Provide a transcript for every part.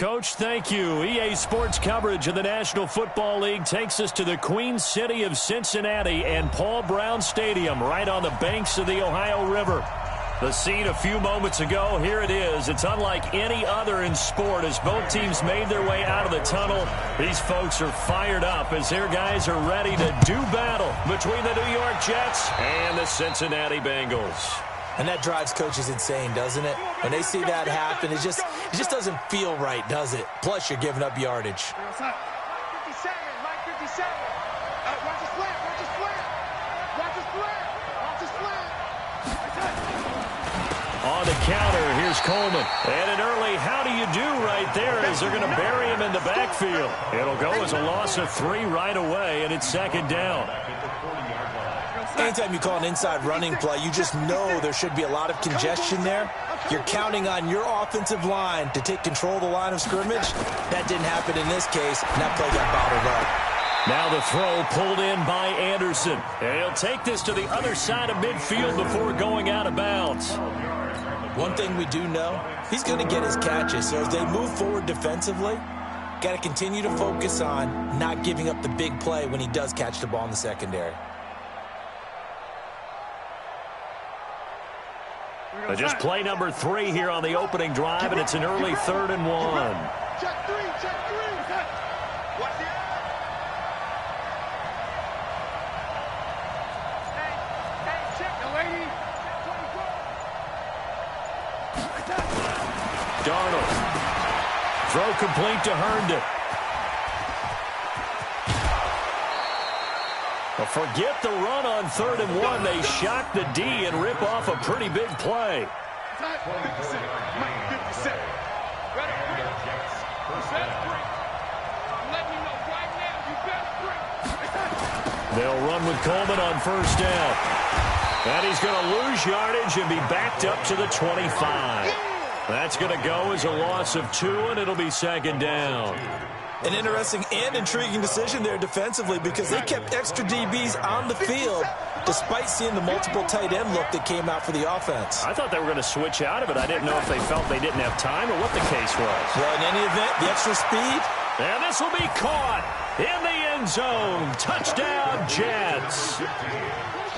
Coach. Thank you. EA Sports coverage of the National Football League takes us to the Queen City of Cincinnati and Paul Brown Stadium right on the banks of the Ohio River. The scene a few moments ago, here it is. It's unlike any other in sport as both teams made their way out of the tunnel. These folks are fired up as their guys are ready to do battle between the New York Jets and the Cincinnati Bengals. And that drives coaches insane, doesn't it? When they see that happen, it just doesn't feel right, does it? Plus, you're giving up yardage. Mike 57, Mike 57. Watch the slant, watch the slant. Watch the slant, watch the slant. On the counter, here's Coleman. And an early how do you do right there as they're going to bury him in the backfield. It'll go as a loss of 3 right away, and it's second down. Anytime you call an inside running play, you just know there should be a lot of congestion there. You're counting on your offensive line to take control of the line of scrimmage. That didn't happen in this case, and that play got bottled up. Now the throw pulled in by Anderson. And he'll take this to the other side of midfield before going out of bounds. One thing we do know, he's going to get his catches. So as they move forward defensively, got to continue to focus on not giving up the big play when he does catch the ball in the secondary. Just play number 3 here on the opening drive, and it's an early 3rd and 1. Check 3, check 3. Watch the Hey, check the lady. Darnold. Throw complete to Herndon. Well, forget the run on 3rd and 1. They shock the D and rip off a pretty big play. 57, Mike 57. Ready? Let me know right now. You better bring. They'll run with Coleman on 1st down. And he's going to lose yardage and be backed up to the 25. That's going to go as a loss of 2, and it'll be second down. An interesting and intriguing decision there defensively because they kept extra DBs on the field despite seeing the multiple tight end look that came out for the offense. I thought they were going to switch out of it. I didn't know if they felt they didn't have time or what the case was. Well, in any event, the extra speed. And this will be caught in the end zone. Touchdown, Jets.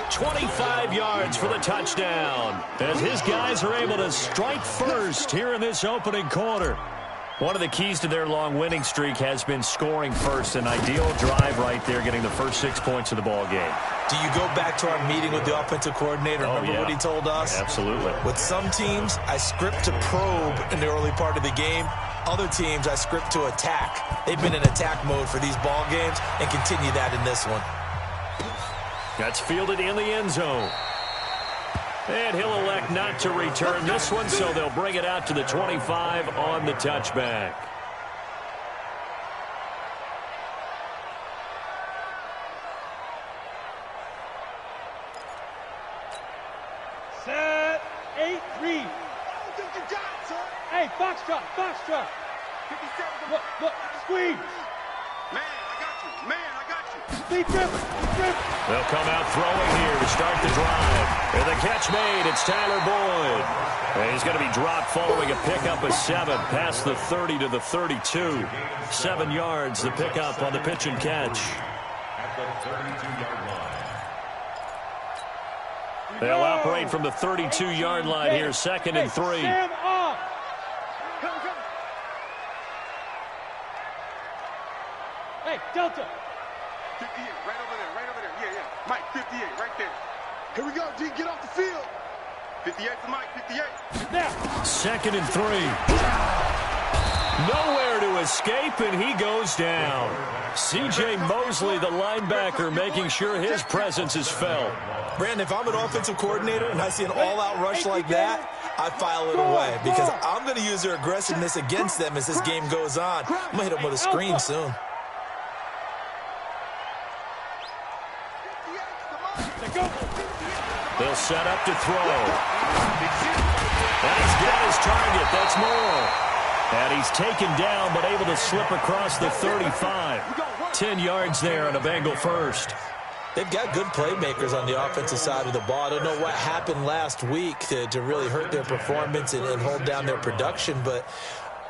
25 yards for the touchdown as his guys are able to strike first here in this opening quarter. One of the keys to their long winning streak has been scoring first. An ideal drive right there, getting the first 6 points of the ball game. Do you go back to our meeting with the offensive coordinator? Remember what he told us? Absolutely. With some teams, I script to probe in the early part of the game. Other teams, I script to attack. They've been in attack mode for these ball games and continue that in this one. That's fielded in the end zone. And he'll elect not to return this one, so they'll bring it out to the 25 on the touchback. Set 8-3. Hey, Foxtrot, Foxtrot. 57. Look, squeeze. Man, I got you. Man, I got you. Deep dribble. They'll come out throwing here to start the drive. And the catch made. It's Tyler Boyd. And he's going to be dropped following a pickup of 7 past the 30 to the 32. 7 yards, the pickup on the pitch and catch. They'll operate from the 32-yard line here, 2nd and 3. Sam off. Come. Hey, Delta. 58, right over there. Yeah. Mike, 58, right there. Here we go, D, get off the field. 58 for Mike, 58. Now. 2nd and 3. Nowhere to escape, and he goes down. C.J. Mosley, the linebacker, making sure his presence is felt. Brandon, if I'm an offensive coordinator and I see an all-out rush like that, I file it away because I'm going to use their aggressiveness against them as this game goes on. I'm going to hit them with a screen soon. They'll set up to throw. And he's got his target. That's Morrow. And he's taken down but able to slip across the 35. 10 yards there on a Bengal first. They've got good playmakers on the offensive side of the ball. I don't know what happened last week to really hurt their performance and hold down their production, but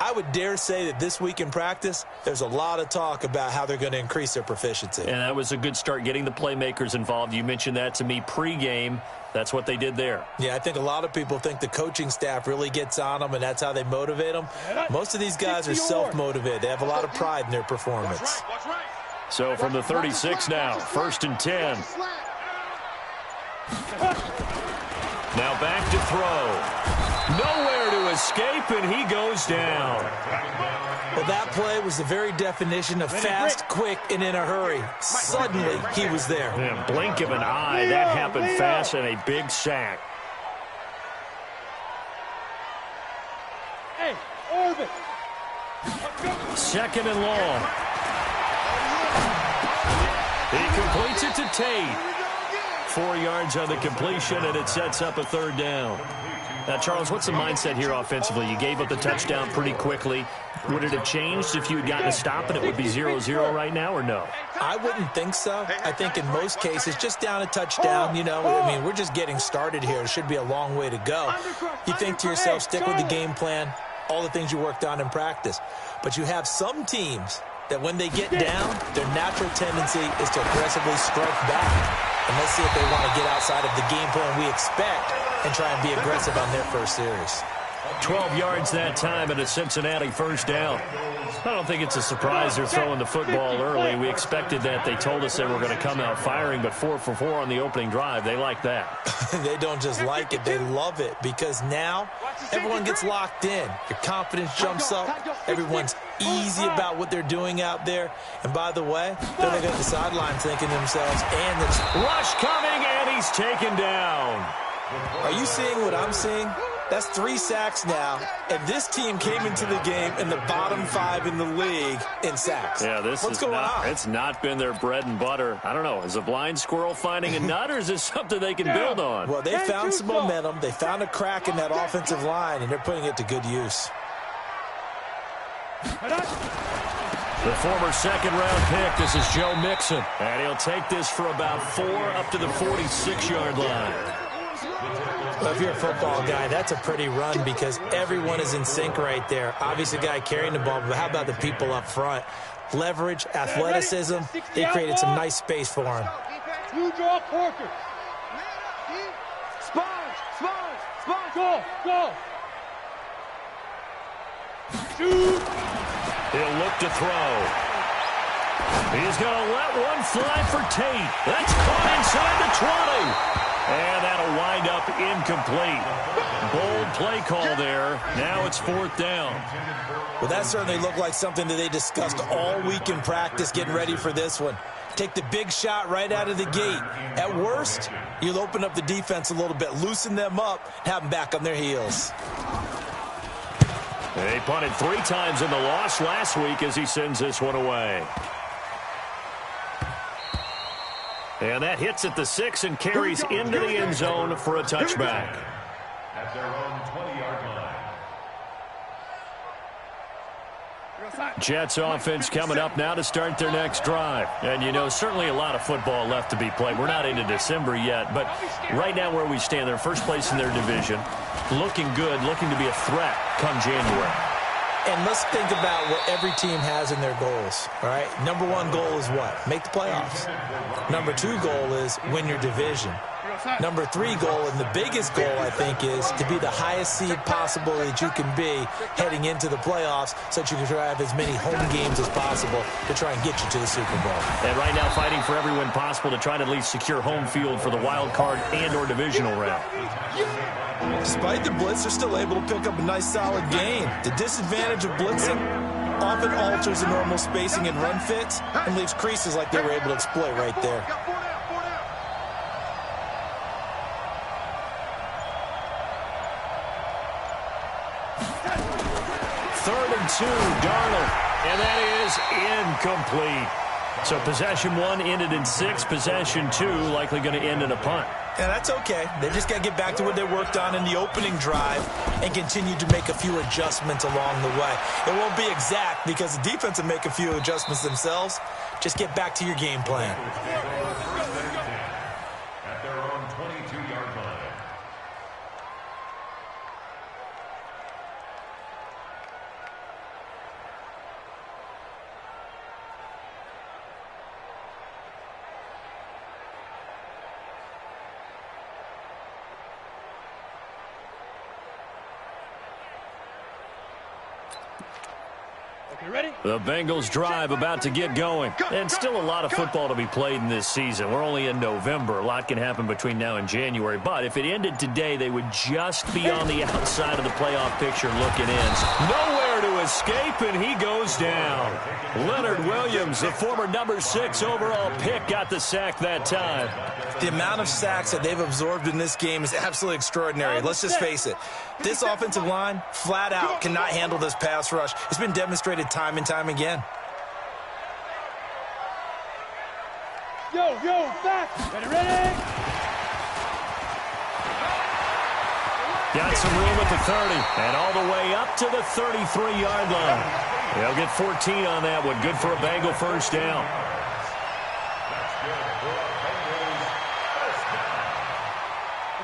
I would dare say that this week in practice, there's a lot of talk about how they're going to increase their proficiency. And that was a good start, getting the playmakers involved. You mentioned that to me pregame. That's what they did there. Yeah, I think a lot of people think the coaching staff really gets on them, and that's how they motivate them. Most of these guys are self-motivated. They have a lot of pride in their performance. So from the 36 now, 1st and 10. Now back to throw. Nowhere to escape, and he goes down. Well, that play was the very definition of fast, quick, and in a hurry. Suddenly, he was there. And blink of an eye, that happened fast, and a big sack. Hey, Orbit. 2nd and long. He completes it to Tate. 4 yards on the completion, and it sets up a 3rd down. Now, Charles, what's the mindset here offensively? You gave up the touchdown pretty quickly. Would it have changed if you had gotten a stop and it would be 0-0 right now, or no? I wouldn't think so. I think in most cases, just down a touchdown, you know, I mean, we're just getting started here. It should be a long way to go. You think to yourself, stick with the game plan, all the things you worked on in practice. But you have some teams that when they get down, their natural tendency is to aggressively strike back. And let's see if they want to get outside of the game plan we expect and try and be aggressive on their first series. 12 yards that time and a Cincinnati 1st down. I don't think it's a surprise they're throwing the football early. We expected that. They told us they were going to come out firing, but 4 for 4 on the opening drive. They like that. They don't just like it, they love it, because now everyone gets locked in. Your confidence jumps up. Everyone's easy about what they're doing out there. And by the way, they're looking at the sideline thinking to themselves, and there's rush coming, and he's taken down. Are you seeing what I'm seeing? That's 3 sacks now, and this team came into the game in the bottom 5 in the league in sacks. Yeah, what's going on? It's not been their bread and butter. I don't know. Is a blind squirrel finding a nut, or is this something they can build on? Well, they found some momentum. They found a crack in that offensive line, and they're putting it to good use. The former 2nd-round pick, this is Joe Mixon. And he'll take this for about 4 up to the 46-yard line. Well, if you're a football guy, that's a pretty run because everyone is in sync right there. Obviously, the guy carrying the ball, but how about the people up front? Leverage, athleticism, they created some nice space for him. You draw quarters. Sponge, go. Shoot. He'll look to throw. He's going to let one fly for Tate. That's caught inside the 20. And that'll wind up incomplete. Bold play call there. Now it's 4th down. Well, that certainly looked like something that they discussed all week in practice getting ready for this one. Take the big shot right out of the gate. At worst, you'll open up the defense a little bit, loosen them up, have them back on their heels. They punted 3 times in the loss last week as he sends this one away. And that hits at the 6 and carries into the end zone for a touchback. At their own 20-yard line. Jets offense coming up now to start their next drive. And, you know, certainly a lot of football left to be played. We're not into December yet, but right now where we stand, they're first place in their division. Looking good, looking to be a threat come January. And let's think about what every team has in their goals, all right? Number 1 goal is what? Make the playoffs. Number 2 goal is win your division. Number 3 goal, and the biggest goal, I think, is to be the highest seed possible that you can be heading into the playoffs so that you can try to have as many home games as possible to try and get you to the Super Bowl. And right now fighting for every win possible to try to at least secure home field for the wild card and or divisional round. Despite the blitz, they're still able to pick up a nice, solid gain. The disadvantage of blitzing often alters the normal spacing and run fits and leaves creases like they were able to exploit right there. Third and 2, Darnold, and that is incomplete. So possession 1 ended in 6, possession 2 likely going to end in a punt. And that's okay. They just got to get back to what they worked on in the opening drive and continue to make a few adjustments along the way. It won't be exact because the defense will make a few adjustments themselves. Just get back to your game plan. At their own 22-yard line. The Bengals drive about to get going. And still a lot of football to be played in this season. We're only in November. A lot can happen between now and January. But if it ended today, they would just be on the outside of the playoff picture looking in. Nowhere to escape, and he goes down. Leonard Williams, the former number 6 overall pick, got the sack that time. The amount of sacks that they've absorbed in this game is absolutely extraordinary. Let's just face it. This offensive line, flat out, cannot handle this pass rush. It's been demonstrated time and time again. Yo, back. Ready? Got some room at the 30, and all the way up to the 33-yard line. They'll get 14 on that one. Good for a Bengal first down.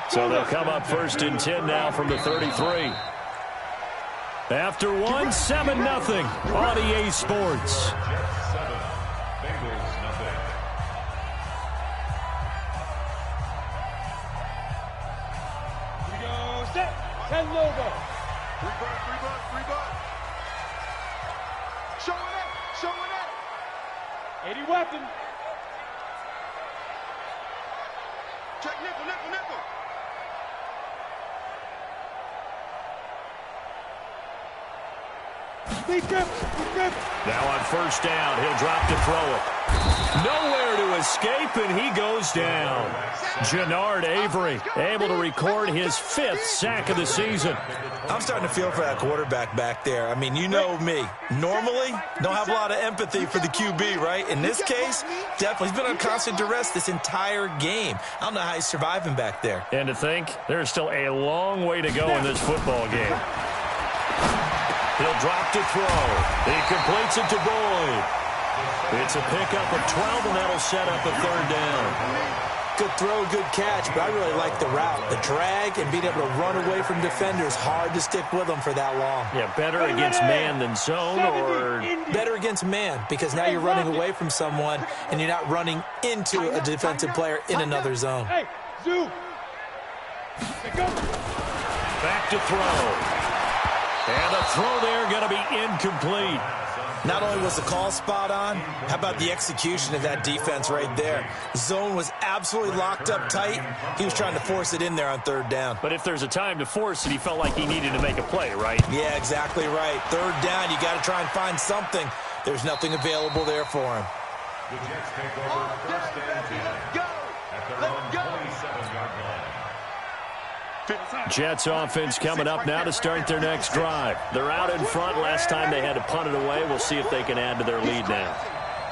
So they'll come up first and 10 now from the 33. After one, 7-0 on EA Sports. Set. 10 logo. Free butt. Showing it. 80 weapon. Check nickel. Deep grip. Now on first down, he'll drop to throw it. Nowhere to escape, and he goes down. Jannard Avery able to record his 5th sack of the season. I'm starting to feel for that quarterback back there. I mean, you know me. Normally, don't have a lot of empathy for the QB, right? In this case, definitely. He's been on constant duress this entire game. I don't know how he's surviving back there. And to think, there's still a long way to go in this football game. He'll drop to throw. He completes it to Boyd. It's a pickup of 12, and that'll set up a third down. Good throw, good catch, but I really like the route. The drag and being able to run away from defenders, hard to stick with them for that long. Yeah, better against man than zone, or better against man, because now you're running away from someone and you're not running into a defensive player in another zone. Hey, Zoo. Back to throw. And the throw there going to be incomplete. Not only was the call spot on, how about the execution of that defense right there? Zone was absolutely locked up tight. He was trying to force it in there on third down. But if there's a time to force it, he felt like he needed to make a play, right? Yeah, exactly right. Third down, you got to try and find something. There's nothing available there for him. The Jets take over first and 10 at their own 27-yard line. Jets offense coming up now to start their next drive. They're out in front. Last time they had to punt it away. We'll see if they can add to their lead now.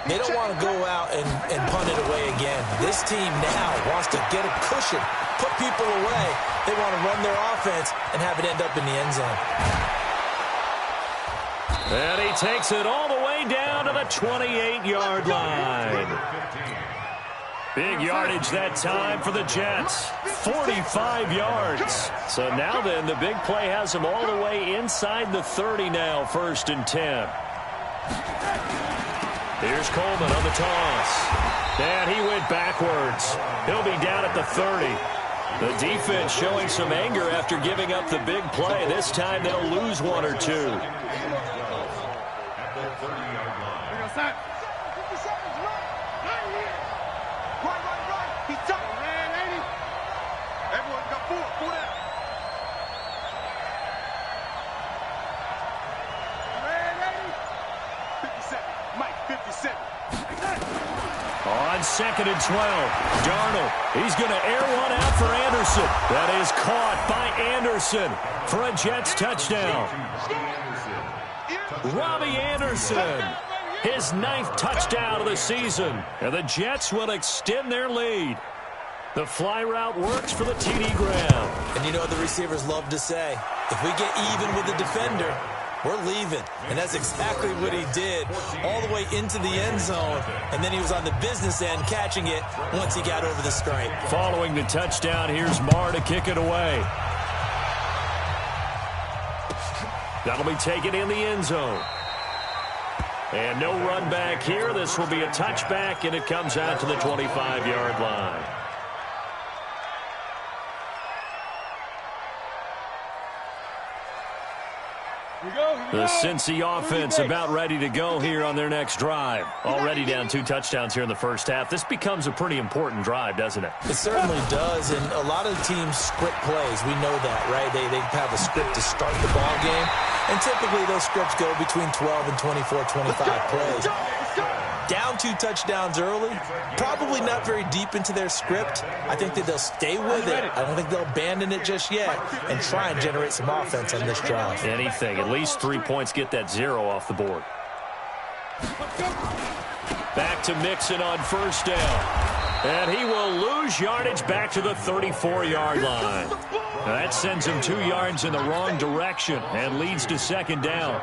They don't want to go out and punt it away again. This team now wants to get a cushion, put people away. They want to run their offense and have it end up in the end zone. And he takes it all the way down to the 28-yard line. Big yardage that time for the Jets. 45 yards. So now then, the big play has them all the way inside the 30 now, first and 10. Here's Coleman on the toss. And he went backwards. He'll be down at the 30. The defense showing some anger after giving up the big play. This time they'll lose one or two. At the 30-yard line. Right. He's top. Everyone got four down. Red 57. Mike, 57. On second and 12, Darnold. He's going to air one out for Anderson. That is caught by Anderson for a Jets touchdown. Robbie Anderson, his 9th touchdown of the season. And the Jets will extend their lead. The fly route works for the TD ground. And you know what the receivers love to say? If we get even with the defender, we're leaving. And that's exactly what he did, all the way into the end zone. And then he was on the business end catching it once he got over the stripe. Following the touchdown, here's Marr to kick it away. That'll be taken in the end zone. And no run back here. This will be a touchback, and it comes out to the 25-yard line. Here we go. The Cincy offense about ready to go here on their next drive. Already down 2 touchdowns here in the first half. This becomes a pretty important drive, doesn't it? It certainly does, and a lot of teams script plays. We know that, right? They have a script to start the ball game, and typically those scripts go between 12 and 24, 25 plays. Down 2 touchdowns early, probably not very deep into their script. I think that they'll stay with it. I don't think they'll abandon it just yet and try and generate some offense on this drive. Anything. At least 3 points, get that 0 off the board. Back to Mixon on first down. And he will lose yardage back to the 34-yard line. That sends him 2 yards in the wrong direction and leads to second down.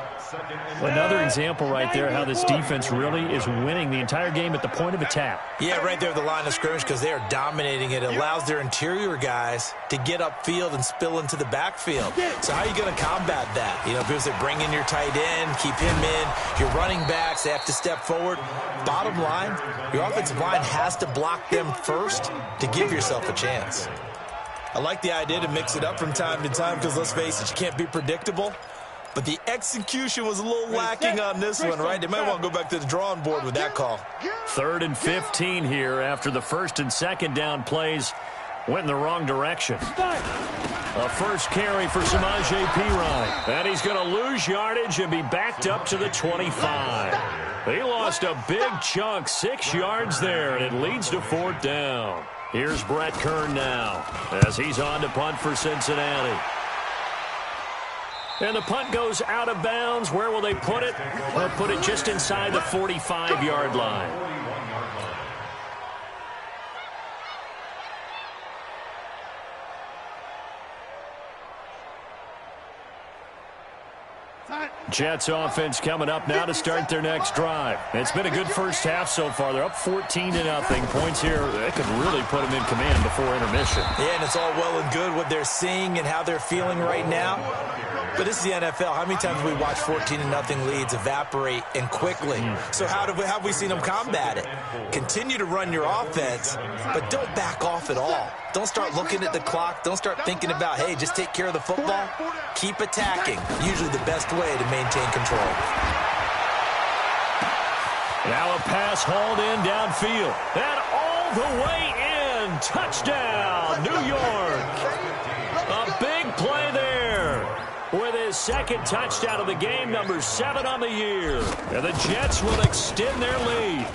Another example right there how this defense really is winning the entire game at the point of attack. Yeah, right there at the line of scrimmage because they are dominating it. It allows their interior guys to get upfield and spill into the backfield. So how are you going to combat that? You know, because they bring in your tight end, keep him in, your running backs, they have to step forward. Bottom line, your offensive line has to block them first to give yourself a chance. I like the idea to mix it up from time to time because, let's face it, you can't be predictable. But the execution was a little lacking on this one, right? They might want to go back to the drawing board with that call. 3rd and 15 here after the first and second down plays went in the wrong direction. A first carry for Samaje Perine. And he's going to lose yardage and be backed up to the 25. He lost a big chunk, 6 yards there, and it leads to 4th down. Here's Brett Kern now as he's on to punt for Cincinnati. And the punt goes out of bounds. Where will they put it? They'll put it just inside the 45-yard line. Jets offense coming up now to start their next drive. It's been a good first half so far. They're up 14-0. Points here, they could really put them in command before intermission. Yeah, and it's all well and good what they're seeing and how they're feeling right now. But this is the NFL. How many times have we watched 14-0 leads evaporate and quickly? So how have we seen them combat it? Continue to run your offense, but don't back off at all. Don't start looking at the clock. Don't start thinking about, hey, just take care of the football. Keep attacking. Usually the best way to maintain control. Now a pass hauled in downfield. And all the way in. Touchdown, New York. A big play there. With his second touchdown of the game, number 7 on the year. And the Jets will extend their lead.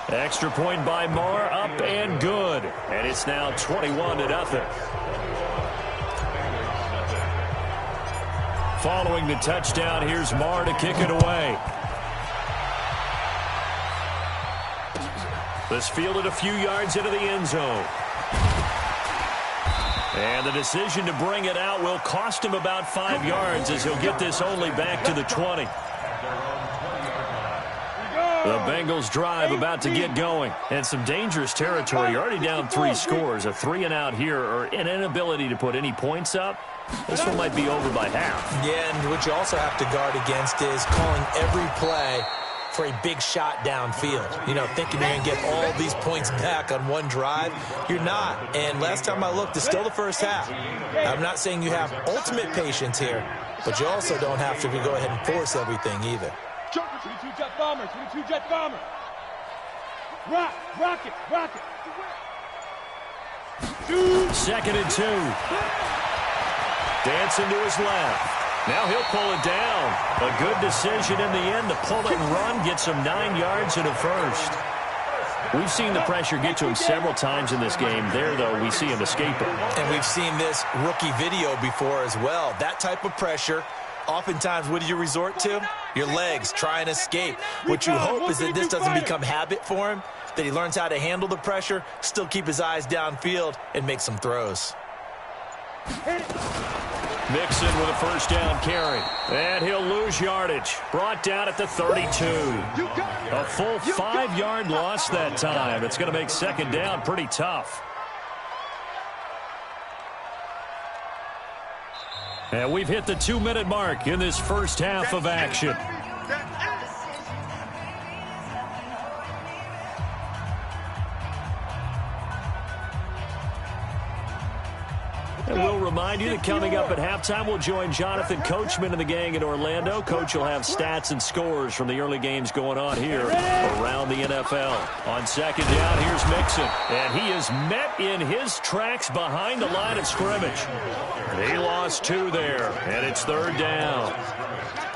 Extra point by Marr, up and good. And it's now 21-0. Following the touchdown, here's Marr to kick it away. This fielded a few yards into the end zone. And the decision to bring it out will cost him about 5 yards as he'll get this only back to the 20. The Bengals drive about to get going. And some dangerous territory. You're already down 3 scores. A 3-and-out here or an inability to put any points up. This one might be over by half. Yeah, and what you also have to guard against is calling every play for a big shot downfield. You know, thinking you're going to get all these points back on one drive. You're not. And last time I looked, it's still the first half. I'm not saying you have ultimate patience here, but you also don't have to go ahead and force everything either. 22 Jet Bomber, 22 Jet Bomber. Rock it. 2nd and 2. Dancing to his left. Now he'll pull it down. A good decision in the end to pull it and run. Gets him 9 yards and a first. We've seen the pressure get to him several times in this game. There, though, we see him escape it. And we've seen this rookie video before as well. That type of pressure, oftentimes, what do you resort to? Your legs, try and escape. What you hope is that this doesn't become habit for him, that he learns how to handle the pressure, still keep his eyes downfield, and make some throws. Mixon with a first down carry. And he'll lose yardage. Brought down at the 32. A full 5-yard loss that time. It's going to make second down pretty tough. And we've hit the 2-minute mark in this first half of action. And we'll remind you that coming up at halftime, we'll join Jonathan Coachman and the gang in Orlando. Coach will have stats and scores from the early games going on here around the NFL. On second down, here's Mixon. And he is met in his tracks behind the line of scrimmage. He lost 2 there, and it's third down.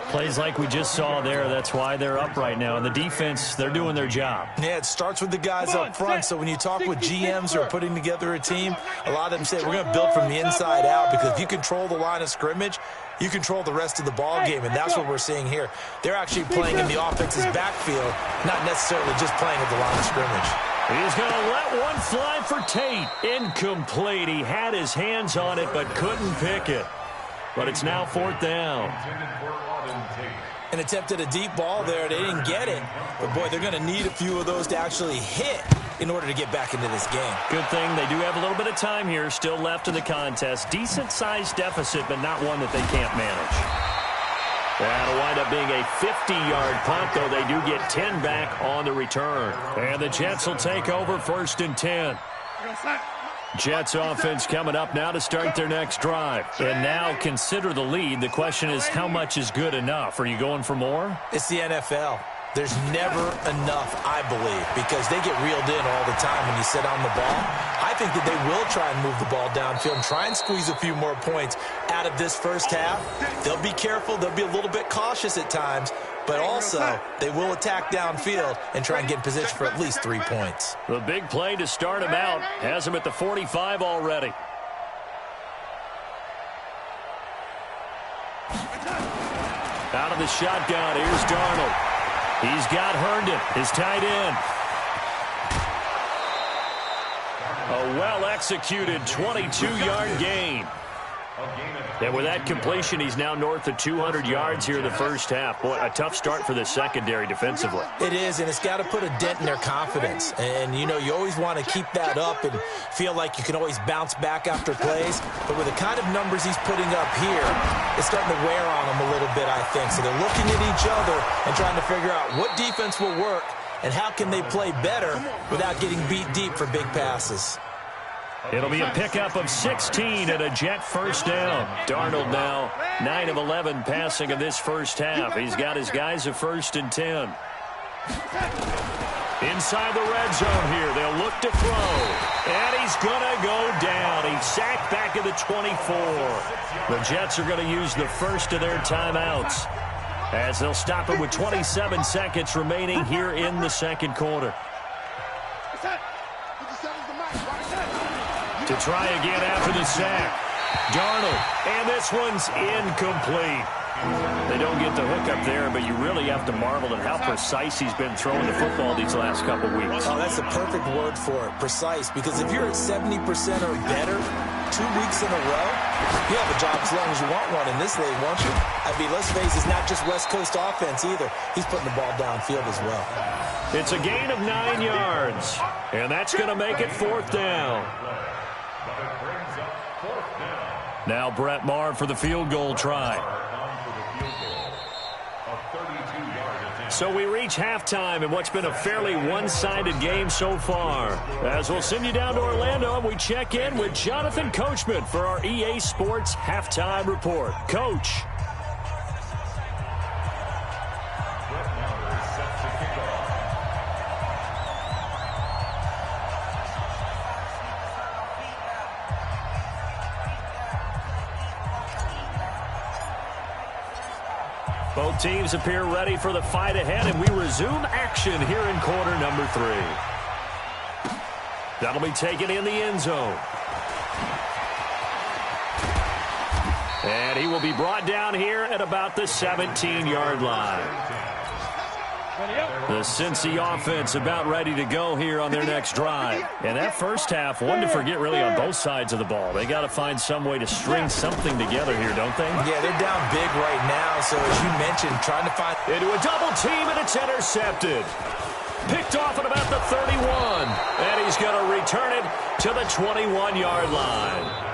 Plays like we just saw there. That's why they're up right now. And the defense, they're doing their job. Yeah, it starts with the guys up front. So when you talk with GMs who are putting together a team, a lot of them say we're going to build from the inside out, because if you control the line of scrimmage, you control the rest of the ball game, and that's what we're seeing here. They're actually playing in the offense's backfield, not necessarily just playing at the line of scrimmage. He's going to let one fly for Tate. Incomplete. He had his hands on it but couldn't pick it. But it's now fourth down. An attempt at a deep ball there. They didn't get it. But, boy, they're going to need a few of those to actually hit in order to get back into this game. Good thing they do have a little bit of time here still left in the contest. Decent-sized deficit, but not one that they can't manage. That'll wind up being a 50-yard punt, though they do get 10 back on the return. And the Jets will take over 1st and 10. Jets offense coming up now to start their next drive. And now consider the lead. The question is, how much is good enough? Are you going for more? It's the NFL. There's never enough, I believe, because they get reeled in all the time when you sit on the ball. I think that they will try and move the ball downfield and try and squeeze a few more points out of this first half. They'll be careful. They'll be a little bit cautious at times, but also they will attack downfield and try and get in position for at least 3 points. The big play to start him out has him at the 45 already. Out of the shotgun, here's Darnold. He's got Herndon, his tight end. A well-executed 22-yard gain. And with that completion, he's now north of 200 yards here in the first half. Boy, a tough start for the secondary defensively. It is, and it's got to put a dent in their confidence. And, you know, you always want to keep that up and feel like you can always bounce back after plays. But with the kind of numbers he's putting up here, it's starting to wear on them a little bit, I think. So they're looking at each other and trying to figure out what defense will work and how can they play better without getting beat deep for big passes. It'll be a pickup of 16 and a Jet first down. Darnold now 9 of 11 passing in this first half. He's got his guys at 1st and 10. Inside the red zone here. They'll look to throw. And he's going to go down. He's sacked back at the 24. The Jets are going to use the first of their timeouts as they'll stop it with 27 seconds remaining here in the second quarter. To try again after the sack. Darnold, and this one's incomplete. They don't get the hook up there, but you really have to marvel at how precise he's been throwing the football these last couple weeks. Oh, that's the perfect word for it, precise, because if you're at 70% or better 2 weeks in a row, you have a job as long as you want one in this league, won't you? I mean, let's face it, it's not just West Coast offense either. He's putting the ball downfield as well. It's a gain of 9 yards, and that's going to make it 4th down. Now Brett Maher for the field goal try. So we reach halftime in what's been a fairly one-sided game so far. As we'll send you down to Orlando and we check in with Jonathan Coachman for our EA Sports Halftime Report. Coach. Both teams appear ready for the fight ahead, and we resume action here in quarter number 3. That'll be taken in the end zone. And he will be brought down here at about the 17-yard line. The Cincy offense about ready to go here on their next drive. And that first half, one to forget really on both sides of the ball. They got to find some way to string something together here, don't they? Yeah, they're down big right now. So as you mentioned, trying to find into a double team, and it's intercepted. Picked off at about the 31. And he's going to return it to the 21-yard line.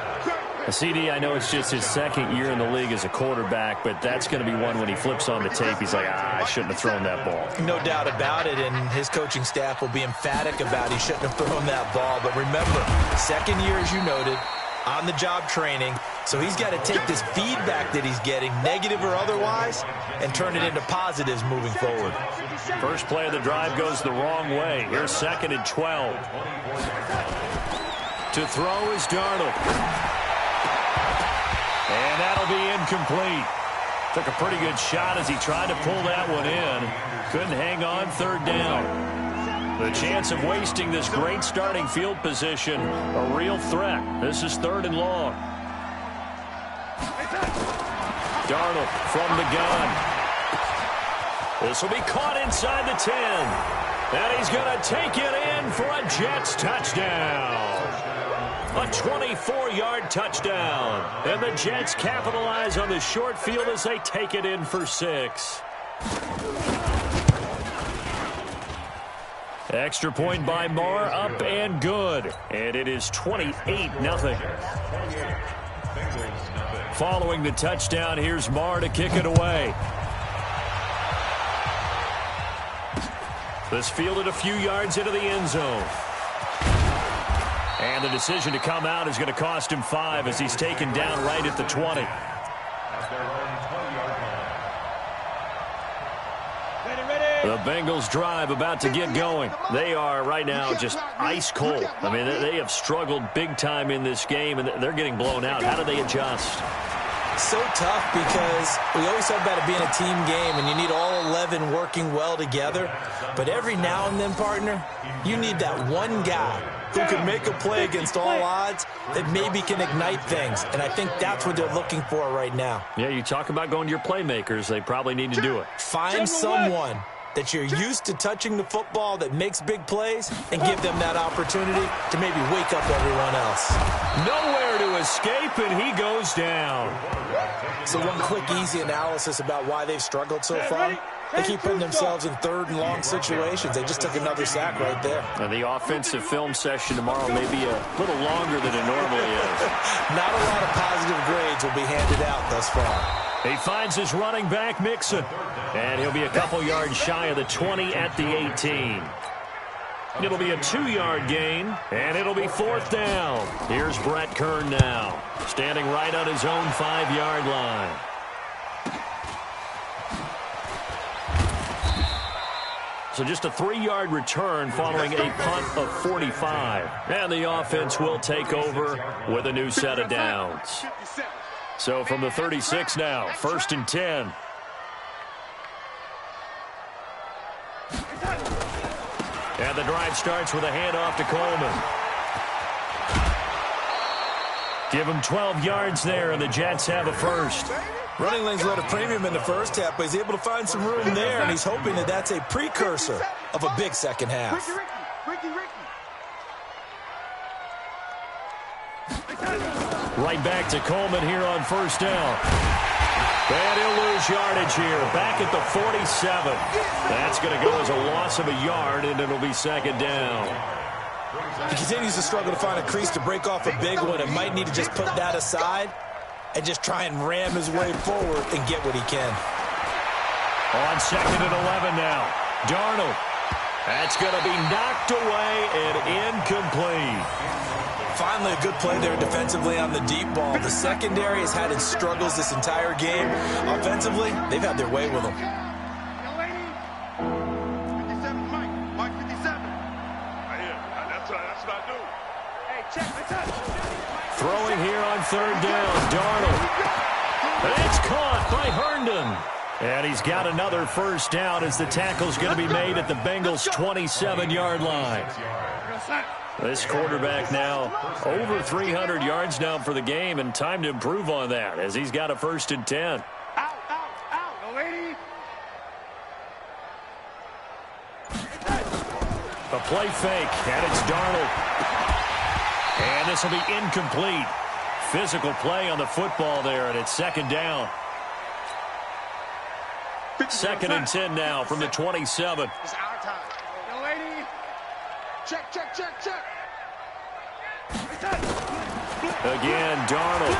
CD, I know it's just his second year in the league as a quarterback, but that's going to be one when he flips on the tape, he's like, I shouldn't have thrown that ball. No doubt about it, and his coaching staff will be emphatic about he shouldn't have thrown that ball. But remember, second year, as you noted, on-the-job training, so he's got to take this feedback that he's getting, negative or otherwise, and turn it into positives moving forward. First play of the drive goes the wrong way. Here's 2nd and 12. To throw is Darnold. And that'll be incomplete. Took a pretty good shot as he tried to pull that one in. Couldn't hang on 3rd down. The chance of wasting this great starting field position, a real threat. This is 3rd and long. Darnold from the gun. This will be caught inside the 10. And he's going to take it in for a Jets touchdown. A 24-yard touchdown. And the Jets capitalize on the short field as they take it in for 6. Extra point by Marr, up and good. And it is 28-0. Following the touchdown, here's Marr to kick it away. This fielded a few yards into the end zone. And the decision to come out is going to cost him 5 as he's taken down right at the 20. The Bengals drive about to get going. They are right now just ice cold. I mean, they have struggled big time in this game, and they're getting blown out. How do they adjust? So tough because we always talk about it being a team game, and you need all 11 working well together. But every now and then, partner, you need that one guy who can make a play against all odds that maybe can ignite things. And I think that's what they're looking for right now. Yeah, you talk about going to your playmakers. They probably need to do it. Find someone that you're used to touching the football that makes big plays and give them that opportunity to maybe wake up everyone else. Nowhere to escape, and he goes down. So one quick, easy analysis about why they've struggled so far. They keep putting themselves in 3rd and long situations. They just took another sack right there. And the offensive film session tomorrow may be a little longer than it normally is. Not a lot of positive grades will be handed out thus far. He finds his running back, Mixon. And he'll be a couple yards shy of the 20 at the 18. It'll be a 2-yard gain, and it'll be 4th down. Here's Brett Kern now, standing right on his own 5-yard line. So just a 3-yard return following a punt of 45. And the offense will take over with a new set of downs. So from the 36 now, 1st and 10. And the drive starts with a handoff to Coleman. Give him 12 yards there, and the Jets have a first. Running lanes were at a premium in the first half, but he's able to find some room there, and he's hoping that that's a precursor of a big second half. Right back to Coleman here on 1st down. And he'll lose yardage here, back at the 47. That's going to go as a loss of a yard, and it'll be 2nd down. He continues to struggle to find a crease to break off a big one and might need to just put that aside and just try and ram his way forward and get what he can. On 2nd and 11 now. Darnold. That's going to be knocked away and incomplete. Finally, a good play there defensively on the deep ball. The secondary has had its struggles this entire game. Offensively, they've had their way with them. Throwing here on 3rd down, Darnold. And it's caught by Herndon. And he's got another 1st down as the tackle's going to be made at the Bengals' 27-yard line. This quarterback now over 300 yards now for the game, and time to improve on that as he's got a 1st and 10. A play fake, and it's Darnold. And this will be incomplete. Physical play on the football there, and it's 2nd down. 2nd and 10 now from the 27. It's our time. Young lady. Check, check, check, check. Again, Darnold.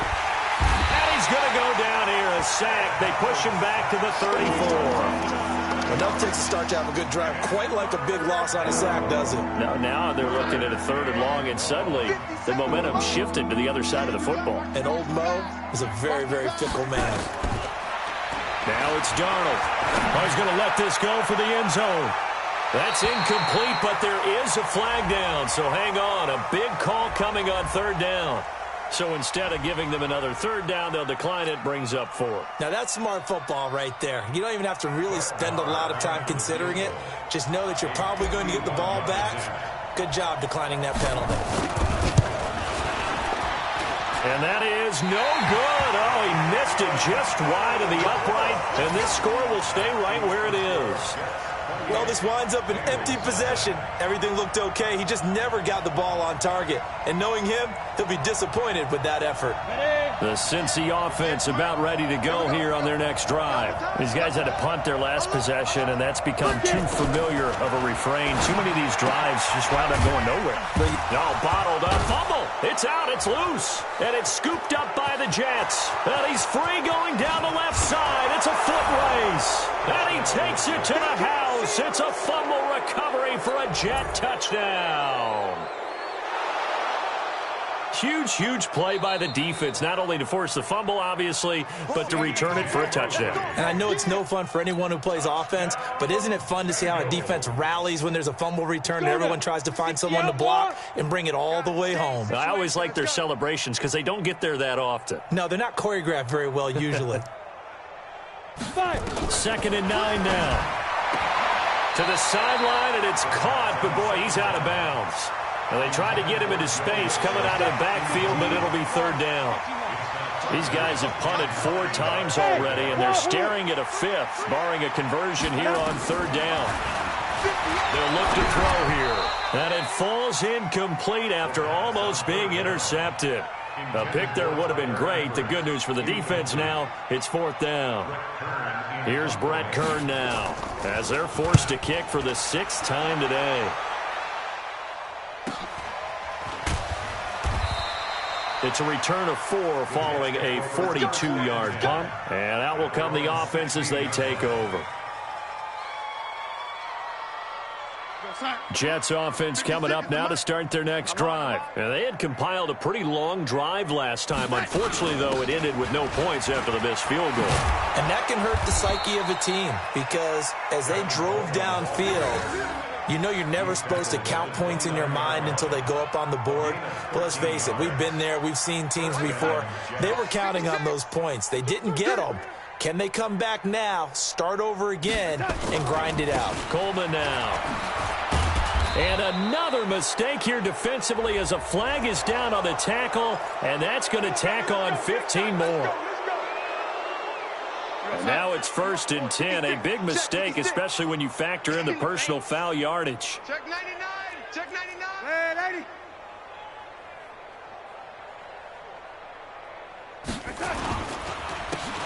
And he's going to go down here, a sack. They push him back to the 34. Enough takes to start to have a good drive. Quite like a big loss on a sack, does it? No, now they're looking at a 3rd and long, and suddenly the momentum shifted to the other side of the football. And old Mo is a very, very fickle man. Now it's Darnold. Oh, he's going to let this go for the end zone. That's incomplete, but there is a flag down, so hang on. A big call coming on 3rd down. So instead of giving them another 3rd down, they'll decline it, brings up 4. Now that's smart football right there. You don't even have to really spend a lot of time considering it. Just know that you're probably going to get the ball back. Good job declining that penalty. And that is no good. Oh, he missed it just wide of the upright, and this score will stay right where it is. Well, this winds up an empty possession. Everything looked okay. He just never got the ball on target. And knowing him, he'll be disappointed with that effort. The Cincy offense about ready to go here on their next drive. These guys had to punt their last possession, and that's become too familiar of a refrain. Too many of these drives just wound up going nowhere. No, bottled up. Fumble. It's out. It's loose. And it's scooped up by the Jets. And he's free going down the left side. It's a foot race. And he takes it to the house. It's a fumble recovery for a Jet touchdown. Huge, huge play by the defense, not only to force the fumble, obviously, but to return it for a touchdown. And I know it's no fun for anyone who plays offense, but isn't it fun to see how a defense rallies when there's a fumble return and everyone tries to find someone to block and bring it all the way home? I always like their celebrations because they don't get there that often. No, they're not choreographed very well usually. 2nd and 9 now. To the sideline, and it's caught, but boy, he's out of bounds. And they tried to get him into space coming out of the backfield, but it'll be 3rd down. These guys have punted 4 times already, and they're staring at a 5th, barring a conversion here on 3rd down. They'll look to throw here. And it falls incomplete after almost being intercepted. A pick there would have been great. The good news for the defense now, it's 4th down. Here's Brett Kern now, as they're forced to kick for the 6th time today. It's a return of 4 following a 42-yard punt. And out will come the offense as they take over. Jets offense coming up now to start their next drive. And they had compiled a pretty long drive last time. Unfortunately, though, it ended with no points after the missed field goal. And that can hurt the psyche of a team because as they drove downfield, you know you're never supposed to count points in your mind until they go up on the board. But let's face it, we've been there. We've seen teams before. They were counting on those points. They didn't get them. Can they come back now, start over again, and grind it out? Coleman now. And another mistake here defensively as a flag is down on the tackle, and that's going to tack on 15 more. And now it's 1st and 10. A big mistake, especially when you factor in the personal foul yardage. Check 99. Check 99. Hey, 80.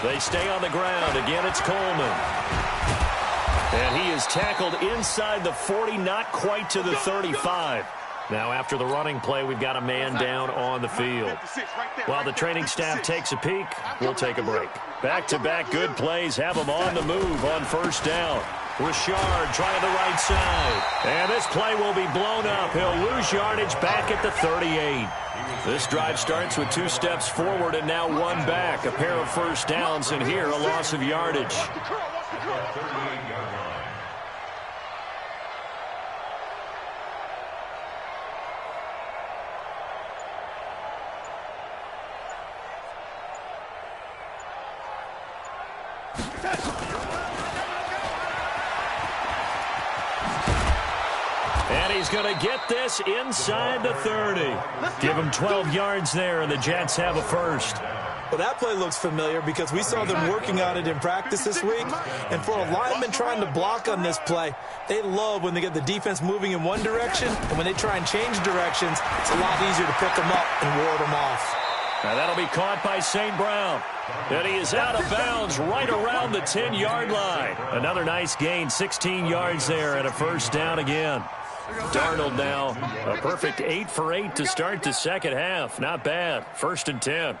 They stay on the ground. Again, it's Coleman. And he is tackled inside the 40, not quite to the 35. Now, after the running play, we've got a man down on the field. While the training staff takes a peek, we'll take a break. Back-to-back good plays have them on the move on 1st down. Richard trying the right side. And this play will be blown up. He'll lose yardage back at the 38. This drive starts with 2 steps forward and now 1 back. A pair of 1st downs, and here a loss of yardage. And he's going to get this inside the 30. Give him 12 yards there, and the Jets have a 1st. Well, that play looks familiar because we saw them working on it in practice this week. And for a lineman trying to block on this play, they love when they get the defense moving in one direction. And when they try and change directions, it's a lot easier to pick them up and ward them off. Now that'll be caught by St. Brown. And he is out of bounds right around the 10-yard line. Another nice gain, 16 yards there, and a 1st down again. Darnold now, a perfect 8 for 8 to start the second half. Not bad. 1st and 10.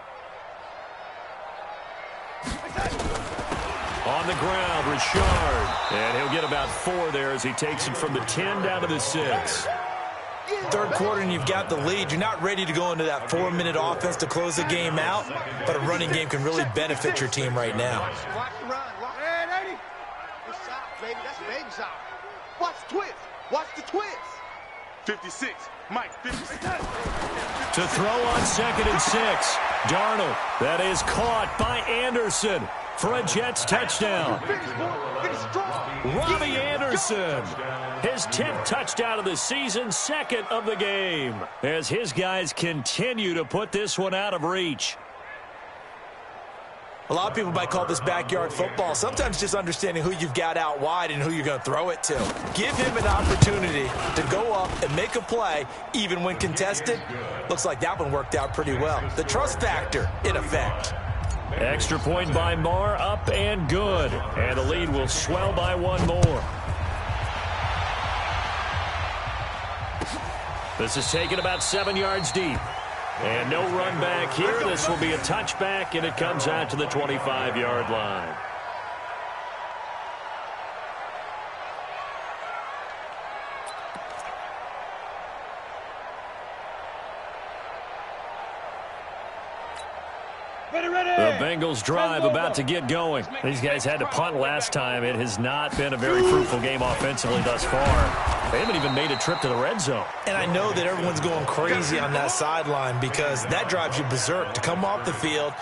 On the ground, Richard. And he'll get about 4 there as he takes it from the 10 down to the 6. Third quarter and you've got the lead. You're not ready to go into that 4-minute offense to close the game out, but a running game can really benefit your team right now. Watch the run. Hey, lady. Good shot, baby. That's a baby shot. Watch the twist. Watch the twist. 56. Mike, 56. To throw on 2nd and 6. Darnold. That is caught by Anderson for a Jets touchdown. Robbie Anderson. His 10th touchdown of the season, 2nd of the game, as his guys continue to put this one out of reach. A lot of people might call this backyard football. Sometimes just understanding who you've got out wide and who you're going to throw it to. Give him an opportunity to go up and make a play, even when contested. Looks like that one worked out pretty well. The trust factor, in effect. Extra point by Marr, up and good. And the lead will swell by 1 more. This is taken about 7 yards deep. And no run back here. This will be a touchback, and it comes out to the 25-yard line. The Bengals drive about to get going. These guys had to punt last time. It has not been a very fruitful game offensively thus far. They haven't even made a trip to the red zone. And I know that everyone's going crazy on that sideline because that drives you berserk to come off the field,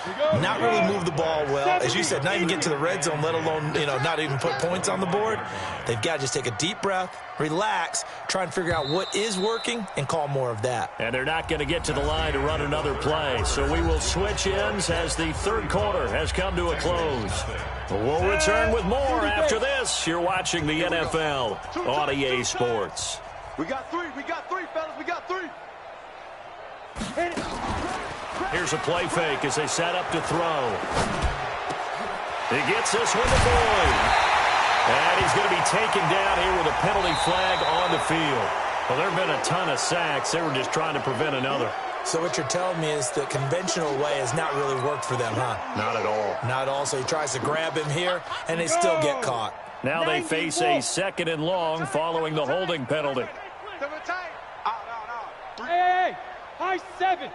not really move the ball well. As you said, not even get to the red zone, let alone, not even put points on the board. They've got to just take a deep breath, relax, try and figure out what is working, and call more of that. And they're not going to get to the line to run another play. So we will switch ends as the third quarter has come to a close. We'll return with more after this. You're watching the NFL on EA Sports. We got 3, fellas. We got 3. Here's a play fake as they set up to throw. He gets this one to Boyd. And he's going to be taken down here with a penalty flag on the field. Well, there have been a ton of sacks. They were just trying to prevent another. So what you're telling me is the conventional way has not really worked for them, huh? Not at all. Not at all. So he tries to grab him here, and they still get caught. Now they face a 2nd and long following the holding penalty. Hey, high 7.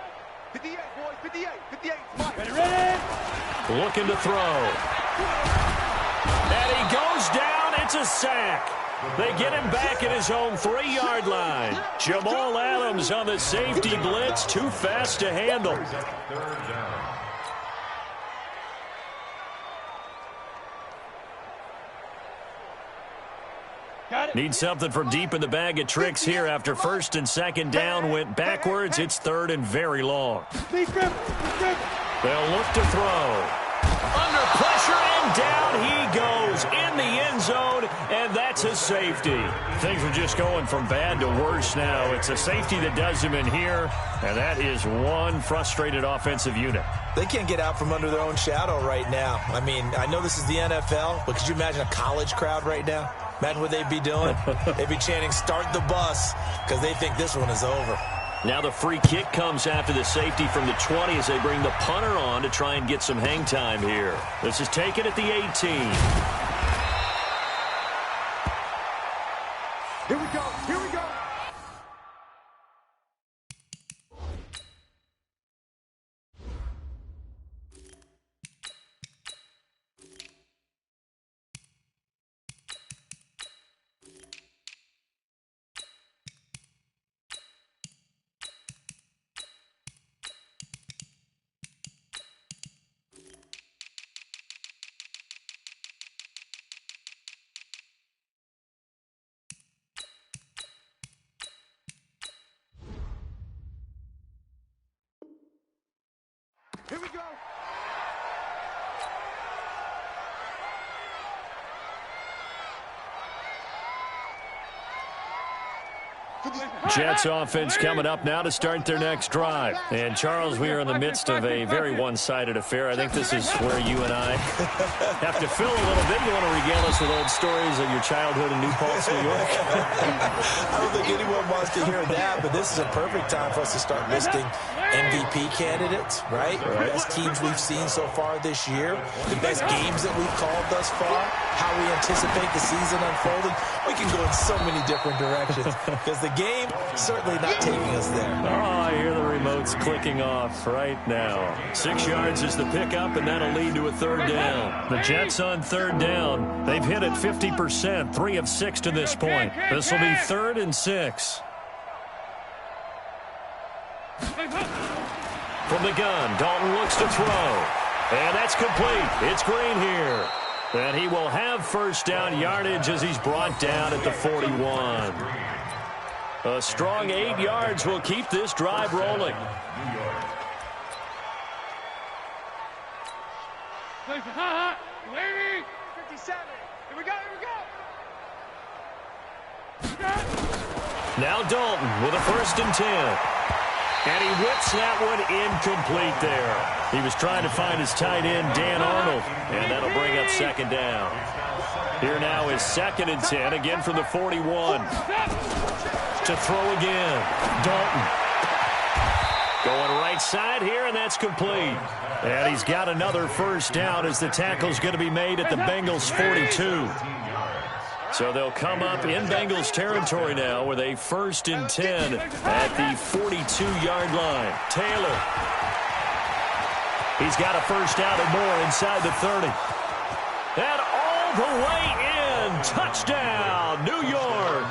58, boys. 58. 58. Mike. Ready? Looking to throw. And he goes down. It's a sack. They get him back at his own 3-yard line. Jamal Adams on the safety blitz. Too fast to handle. Need something from deep in the bag of tricks here after 1st and 2nd down went backwards. It's 3rd and very long. They'll look to throw. Under pressure, and down he goes in the end zone, and that's a safety. Things are just going from bad to worse now. It's a safety that does him in here, and that is one frustrated offensive unit. They can't get out from under their own shadow right now. I mean, I know this is the NFL, but could you imagine a college crowd right now? Imagine what they'd be doing. They'd be chanting, "Start the bus," because they think this one is over. Now the free kick comes after the safety from the 20 as they bring the punter on to try and get some hang time here. This is taken at the 18. Here we go. Here we go. Jets offense coming up now to start their next drive. And, Charles, we are in the midst of a very one-sided affair. I think this is where you and I have to fill a little bit. You want to regale us with old stories of your childhood in New Paltz, New York? I don't think anyone wants to hear that, but this is a perfect time for us to start listing MVP candidates, right? The best teams we've seen so far this year, the best games that we've called thus far, how we anticipate the season unfolding. We can go in so many different directions because the game certainly not taking us there. Oh, I hear the remotes clicking off right now. 6 yards is the pickup, and that'll lead to a third down. The Jets on third down. They've hit it 50%, 3 of 6 to this point. This will be 3rd and 6. From the gun, Dalton looks to throw. And that's complete. It's Green here. And he will have first down yardage as he's brought down at the 41. A strong 8 yards will keep this drive rolling. Lady! 57. Here we go, Now Dalton with a 1st and 10. And he whips that one incomplete there. He was trying to find his tight end, Dan Arnold, and that'll bring up 2nd down. Here now is 2nd and 10, again from the 41. To throw again, Dalton. Going right side here, and that's complete. And he's got another first down as the tackle's going to be made at the Bengals 42. So they'll come up in Bengals territory now with a 1st and 10 at the 42-yard line. Taylor. He's got a first down and more inside the 30. And all the way in. Touchdown, New York.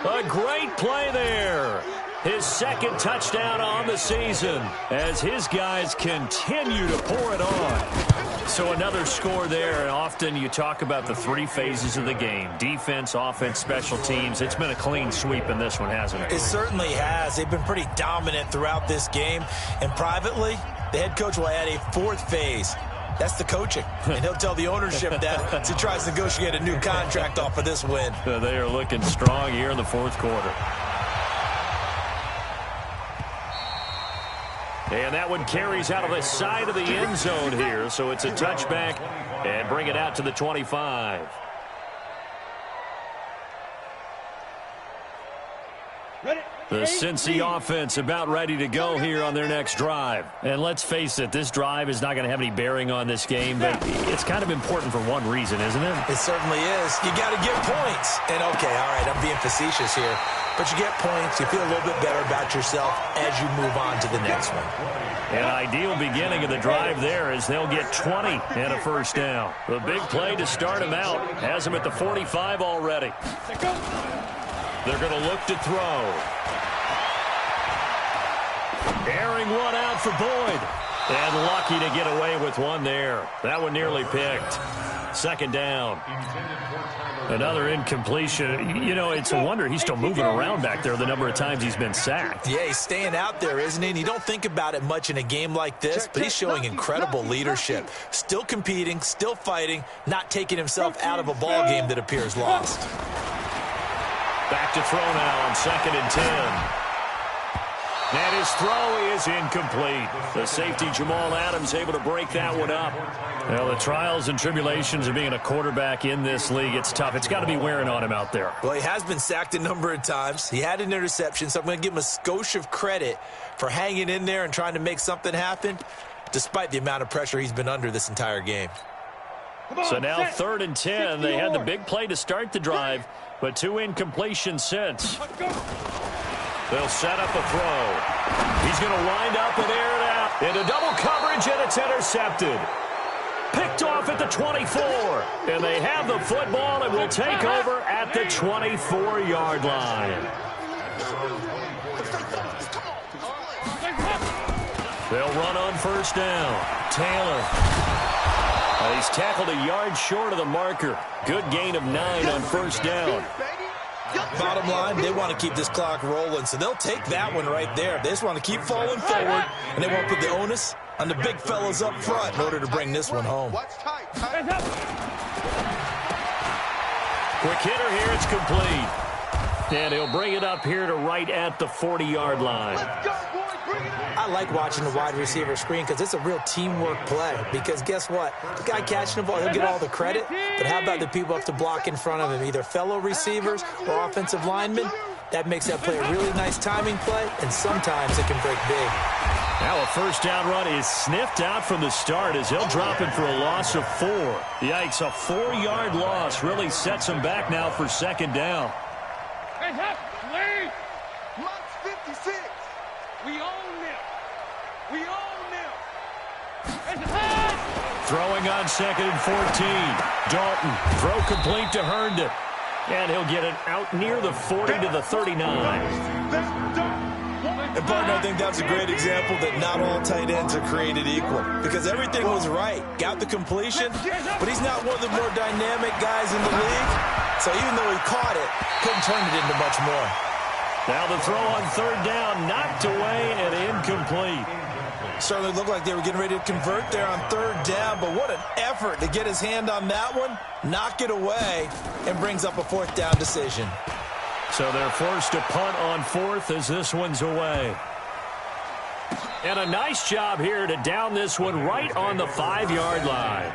A great play there. His 2nd touchdown on the season as his guys continue to pour it on. So another score there, and often you talk about the 3 phases of the game. Defense, offense, special teams. It's been a clean sweep in this one, hasn't it? It certainly has. They've been pretty dominant throughout this game. And privately, the head coach will add a 4th phase. That's the coaching. And he'll tell the ownership that as he tries to negotiate a new contract off of this win. They are looking strong here in the 4th quarter. And that one carries out of the side of the end zone here. So it's a touchback and bring it out to the 25. The Cincy offense about ready to go here on their next drive. And let's face it, this drive is not going to have any bearing on this game, but it's kind of important for one reason, isn't it? It certainly is. You got to get points. And, okay, all right, I'm being facetious here. But you get points, you feel a little bit better about yourself as you move on to the next one. An ideal beginning of the drive there as they'll get 20 and a first down. The big play to start them out has them at the 45 already. They're going to look to throw. Airing one out for Boyd. And lucky to get away with one there. That one nearly picked. 2nd down. Another incompletion. You know, it's a wonder he's still moving around back there the number of times he's been sacked. Yeah, he's staying out there, isn't he? And you don't think about it much in a game like this, but he's showing incredible leadership. Still competing, still fighting, not taking himself out of a ball game that appears lost. Back to throw now on 2nd and 10. And his throw is incomplete. The safety, Jamal Adams, able to break that one up. Well, the trials and tribulations of being a quarterback in this league, it's tough. It's got to be wearing on him out there. Well, he has been sacked a number of times. He had an interception, so I'm going to give him a skosh of credit for hanging in there and trying to make something happen, despite the amount of pressure he's been under this entire game. So now 3rd and 10. They had the big play to start the drive, but 2 incompletions since. They'll set up a throw. He's going to wind up and air it out. Into double coverage, and it's intercepted. Picked off at the 24. And they have the football and will take over at the 24-yard line. They'll run on first down. Taylor. He's tackled a yard short of the marker. Good gain of 9 on first down. Bottom line, they want to keep this clock rolling, so they'll take that one right there. They just want to keep falling forward, and they want to put the onus on the big fellas up front in order to bring this one home. Quick hitter here, it's complete. And he'll bring it up here to right at the 40-yard line. I like watching the wide receiver screen because it's a real teamwork play. Because guess what? The guy catching the ball, he'll get all the credit. But how about the people up to block in front of him, either fellow receivers or offensive linemen? That makes that play a really nice timing play, and sometimes it can break big. Now a first down run is sniffed out from the start as he'll drop it for a loss of 4. Yikes, a 4-yard loss really sets him back now for second down. Hey, help, please. Mark's 56. We own them. We own them. Throwing on 2nd and 14. Dalton, throw complete to Herndon. And he'll get it out near the 40 to the 39. And, partner, I think that's a great example that not all tight ends are created equal. Because everything was right. Got the completion, but he's not one of the more dynamic guys in the league. So even though he caught it, couldn't turn it into much more. Now the throw on 3rd down, knocked away and incomplete. Certainly looked like they were getting ready to convert there on 3rd down, but what an effort to get his hand on that one, knock it away, and brings up a 4th down decision. So they're forced to punt on 4th as this one's away. And a nice job here to down this one right on the 5-yard line.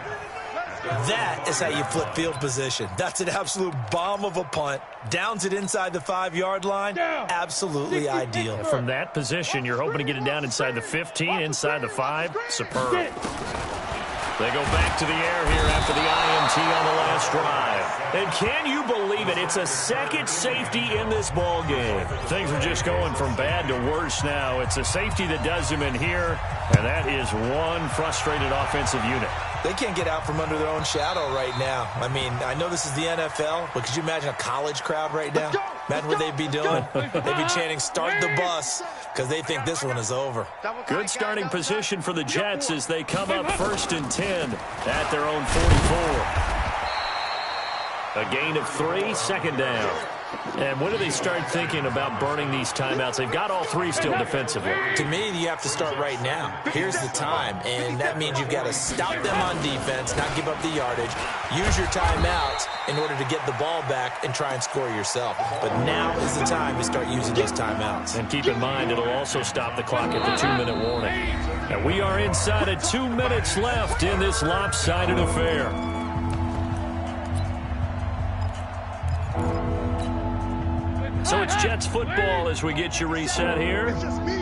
That is how you flip field position. That's an absolute bomb of a punt. Downs it inside the 5-yard line. Absolutely ideal. From that position, you're hoping to get it down inside the 15, inside the 5. Superb. They go back to the air here after the IMT on the last drive. And can you believe it? It's a second safety in this ball game. Things are just going from bad to worse now. It's a safety that does them in here, and that is one frustrated offensive unit. They can't get out from under their own shadow right now. I mean, I know this is the NFL, but could you imagine a college crowd right now? Imagine what they'd be doing. They'd be chanting, "Start the bus," because they think this one is over. Good starting position for the Jets as they come up 1st and 10 at their own 44. A gain of 3, 2nd down. And when do they start thinking about burning these timeouts? They've got all 3 still defensively. To me, you have to start right now. Here's the time, and that means you've got to stop them on defense, not give up the yardage, use your timeouts in order to get the ball back and try and score yourself. But now is the time to start using those timeouts. And keep in mind, it'll also stop the clock at the 2-minute warning. And we are inside of 2 minutes left in this lopsided affair. So it's Jets football as we get you reset here.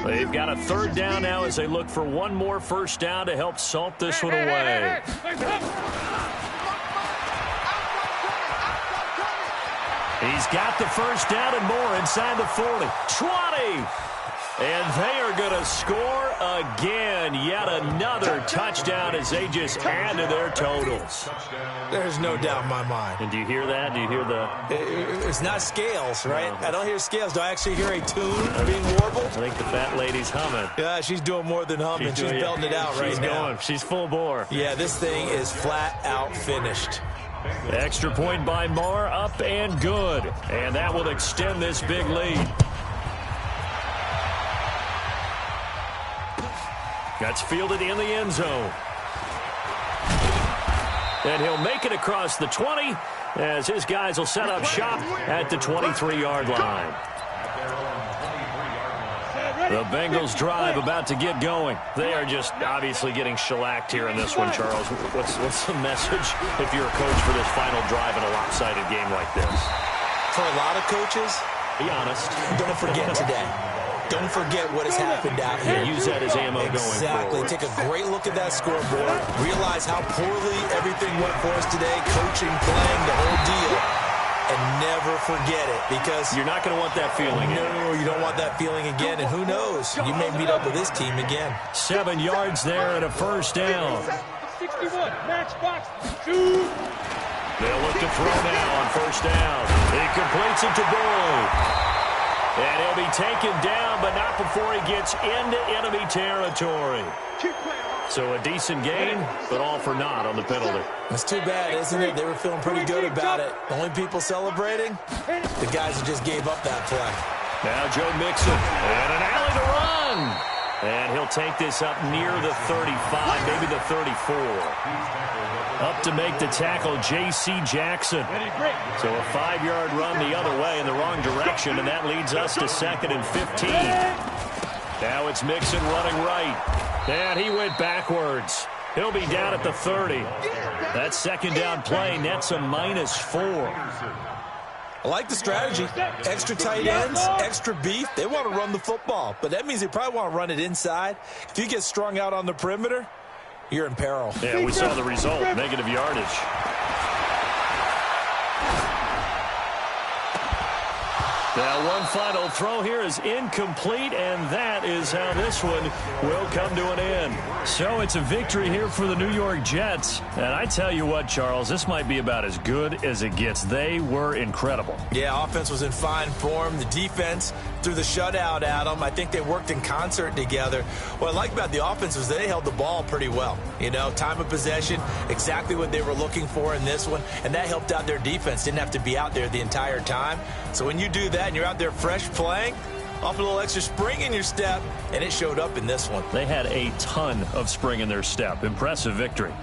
They've got a 3rd down now as they look for one more first down to help salt this one away. He's got the first down and more inside the 40. 20! And they are going to score again. Yet another touchdown as they just add to their totals. There's no doubt in my mind. And do you hear that? Do you hear the... It's not scales, right? I don't hear scales. Do I actually hear a tune being warbled? I think the fat lady's humming. Yeah, she's doing more than humming. She's belting it out right now. She's full bore. Yeah, this thing is flat out finished. Extra point by Marr, up and good. And that will extend this big lead. That's fielded in the end zone. And he'll make it across the 20 as his guys will set up shop at the 23-yard line. The Bengals drive about to get going. They are just obviously getting shellacked here in this one, Charles. What's the message if you're a coach for this final drive in a lopsided game like this? For a lot of coaches, be honest. Don't forget today. Don't forget what has happened out here. Use that as ammo going forward. Exactly. Take a great look at that scoreboard. Realize how poorly everything went for us today. Coaching, playing, the whole deal. And never forget it, because you're not going to want that feeling. No, you don't want that feeling again. And who knows? You may meet up with this team again. 7 yards there and a first down. 61, matchbox, 2. They'll look to throw now on first down. He completes it to Boyd. And he'll be taken down, but not before he gets into enemy territory. So a decent gain, but all for naught on the penalty. It's too bad, isn't it? They were feeling pretty good about it. The only people celebrating, the guys who just gave up that play. Now Joe Mixon, and an alley to run. And he'll take this up near the 35, maybe the 34. Up to make the tackle, J.C. Jackson. So a 5-yard run the other way in the wrong direction, and that leads us to 2nd and 15. Now it's Mixon running right. And he went backwards. He'll be down at the 30. That second down play nets a -4. I like the strategy. Extra tight ends, extra beef. They want to run the football, but that means they probably want to run it inside. If you get strung out on the perimeter, you're in peril. Yeah, we saw the result, negative yardage. Now one final throw here is incomplete, and that is how this one will come to an end. So it's a victory here for the New York Jets. And I tell you what, Charles, this might be about as good as it gets. They were incredible. Yeah, offense was in fine form. The defense threw the shutout at them. I think they worked in concert together. What I like about the offense was they held the ball pretty well. You know, time of possession, exactly what they were looking for in this one, and that helped out their defense. Didn't have to be out there the entire time. So when you do that and you're out there fresh playing, off a little extra spring in your step, and it showed up in this one. They had a ton of spring in their step. Impressive victory.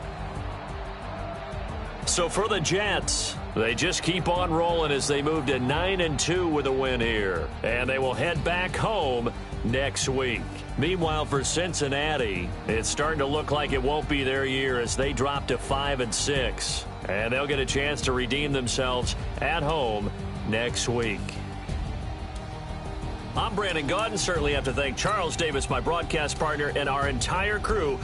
So for the Jets, they just keep on rolling as they move to 9-2 with a win here. And they will head back home next week. Meanwhile, for Cincinnati, it's starting to look like it won't be their year as they drop to 5-6. And they'll get a chance to redeem themselves at home next week. I'm Brandon Gaudin. Certainly have to thank Charles Davis, my broadcast partner, and our entire crew.